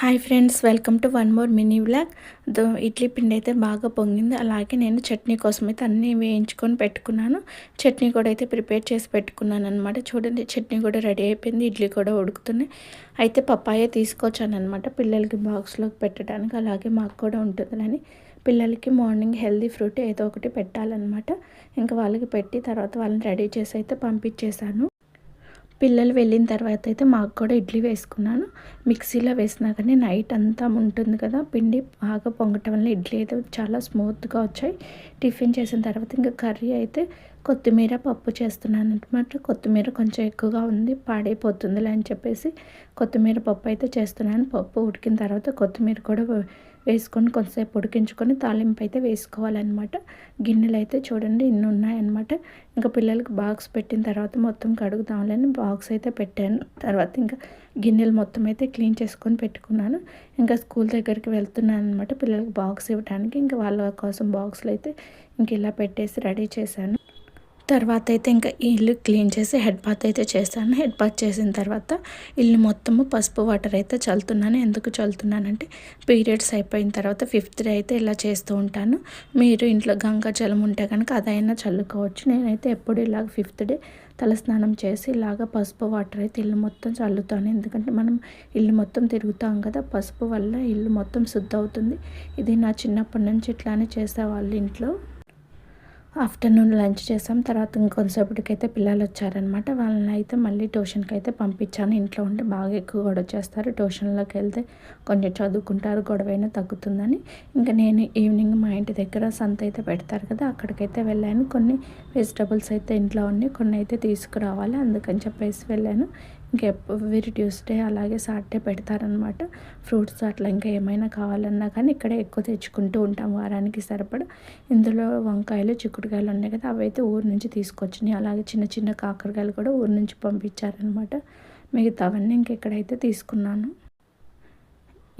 Hi friends, welcome to one more mini vlog. Idli పిండి అయితే బాగా పొంగింది. అలాగే నేను చట్నీ కోసం అయితే అన్నీ వేయించుకొని పెట్టుకున్నాను. చట్నీ కూడా అయితే ప్రిపేర్ చేసి పెట్టుకున్నాను అనమాట. చూడండి, చట్నీ కూడా రెడీ అయిపోయింది, ఇడ్లీ కూడా ఉడుకుతున్నాయి. అయితే పప్పాయ తీసుకొచ్చాను అనమాట పిల్లలకి బాక్స్లోకి పెట్టడానికి. అలాగే మాకు కూడా ఉంటుందని పిల్లలకి మార్నింగ్ హెల్దీ ఫ్రూట్ ఏదో ఒకటి పెట్టాలన్నమాట. ఇంకా వాళ్ళకి పెట్టి తర్వాత వాళ్ళని రెడీ చేసి అయితే పంపించేశాను. పిల్లలు వెళ్ళిన తర్వాత అయితే మాకు కూడా ఇడ్లీ వేసుకున్నాను. మిక్సీలో వేసినా కానీ నైట్ అంతా ఉంటుంది కదా, పిండి బాగా పొంగటం వల్ల ఇడ్లీ అయితే చాలా స్మూత్గా వచ్చాయి. టిఫిన్ చేసిన తర్వాత ఇంకా కర్రీ అయితే కొత్తిమీర పప్పు చేస్తున్నాను అనమాట. కొత్తిమీర కొంచెం ఎక్కువగా ఉంది, పాడైపోతుందిలే అని చెప్పేసి కొత్తిమీర పప్పు అయితే చేస్తున్నాను. పప్పు ఉడికిన తర్వాత కొత్తిమీర కూడా వేసుకొని కొంతసేపు ఉడికించుకొని తాలింపు అయితే వేసుకోవాలన్నమాట. గిన్నెలు అయితే చూడండి ఇన్ని ఉన్నాయన్నమాట. ఇంకా పిల్లలకి బాక్స్ పెట్టిన తర్వాత మొత్తం కడుగుదాంలని బాక్స్ అయితే పెట్టాను. తర్వాత ఇంకా గిన్నెలు మొత్తం అయితే క్లీన్ చేసుకొని పెట్టుకున్నాను. ఇంకా స్కూల్ దగ్గరికి వెళ్తున్నాను అనమాట పిల్లలకి బాక్స్ ఇవ్వడానికి. ఇంకా వాళ్ళ కోసం బాక్స్లు అయితే ఇంక ఇలా పెట్టేసి రెడీ చేశాను. తర్వాత అయితే ఇంకా ఇల్లు క్లీన్ చేసి హెడ్ బాత్ అయితే చేశాను. హెడ్ బాత్ చేసిన తర్వాత ఇల్లు మొత్తము పసుపు వాటర్ అయితే చల్లుతున్నాను. ఎందుకు చల్లుతున్నానంటే పీరియడ్స్ అయిపోయిన తర్వాత 5th డే అయితే ఇలా చేస్తూ ఉంటాను. మీరు ఇంట్లో గంగా జలం ఉంటే కనుక అదైనా చల్లుకోవచ్చు. నేనైతే ఎప్పుడు ఇలాగ 5th డే తలస్నానం చేసి ఇలాగ పసుపు వాటర్ అయితే ఇల్లు మొత్తం చల్లుతాను. ఎందుకంటే మనం ఇల్లు మొత్తం తిరుగుతాం కదా, పసుపు వల్ల ఇల్లు మొత్తం శుద్ధి అవుతుంది. ఇది నా చిన్నప్పటి నుంచి ఇట్లానే చేసేవాళ్ళు ఇంట్లో. ఆఫ్టర్నూన్ లంచ్ చేసాం. తర్వాత ఇంకొంతసేపటికైతే పిల్లలు వచ్చారనమాట. వాళ్ళని అయితే మళ్ళీ ట్యూషన్కి అయితే పంపించాను. ఇంట్లో ఉంటే బాగా ఎక్కువ గొడవ చేస్తారు. ట్యూషన్లోకి వెళ్తే కొంచెం చదువుకుంటారు, గొడవైనా తగ్గుతుందని ఇంకా నేను ఈవినింగ్ మా ఇంటి దగ్గర సంత అయితే పెడతారు కదా, అక్కడికైతే వెళ్ళాను. కొన్ని వెజిటబుల్స్ అయితే ఇంట్లో ఉన్నాయి, కొన్ని అయితే తీసుకురావాలి, అందుకని చెప్పేసి వెళ్ళాను. ఇంకా ఎవ్రీ ట్యూస్డే అలాగే సాటర్డే పెడతారనమాట ఫ్రూట్స్. అట్లా ఇంకా ఏమైనా కావాలన్నా కానీ ఇక్కడే ఎక్కువ తెచ్చుకుంటూ ఉంటాం వారానికి సరిపడా. ఇందులో వంకాయలు, చిక్కుడుకాయలు ఉన్నాయి కదా, అవి అయితే ఊరు నుంచి తీసుకొచ్చినాయి. అలాగే చిన్న చిన్న కాకరకాయలు కూడా ఊరు నుంచి పంపించారనమాట. మిగతావన్నీ ఇంక ఇక్కడైతే తీసుకున్నాను.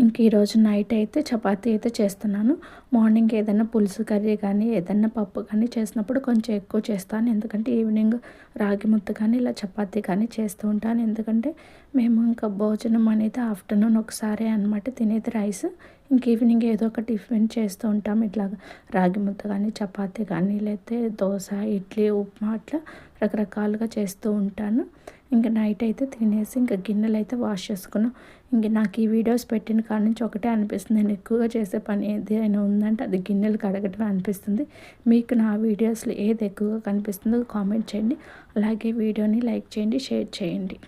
ఇంక ఈరోజు నైట్ అయితే చపాతీ అయితే చేస్తున్నాను. మార్నింగ్ ఏదైనా పులుసు కర్రీ కానీ ఏదైనా పప్పు కానీ చేసినప్పుడు కొంచెం ఎక్కువ చేస్తాను. ఎందుకంటే ఈవినింగ్ రాగి ముద్ద కానీ ఇలా చపాతీ కానీ చేస్తూ ఉంటాను. ఎందుకంటే మేము ఇంకా భోజనం అనేది ఆఫ్టర్నూన్ ఒకసారి అనమాట తినేది రైస్. ఇంక ఈవినింగ్ ఏదో ఒక టిఫిన్ చేస్తూ ఉంటాం. ఇట్లా రాగి ముద్ద కానీ చపాతీ కానీ లేకపోతే దోశ, ఇడ్లీ, ఉప్మా అట్లా రకరకాలుగా చేస్తూ ఉంటాను. ఇంకా నైట్ అయితే తినేసి ఇంకా గిన్నెలు అయితే వాష్ చేసుకున్నాం. ఇంక నాకు ఈ వీడియోస్ పెట్టిన కాడ నుంచి ఒకటే అనిపిస్తుంది, నేను ఎక్కువగా చేసే పని ఏది అయినా ఉందంటే అది గిన్నెలు కడగటమే అనిపిస్తుంది. మీకు నా వీడియోస్లో ఏది ఎక్కువగా కనిపిస్తుందో కామెంట్ చేయండి. అలాగే వీడియోని లైక్ చేయండి, షేర్ చేయండి.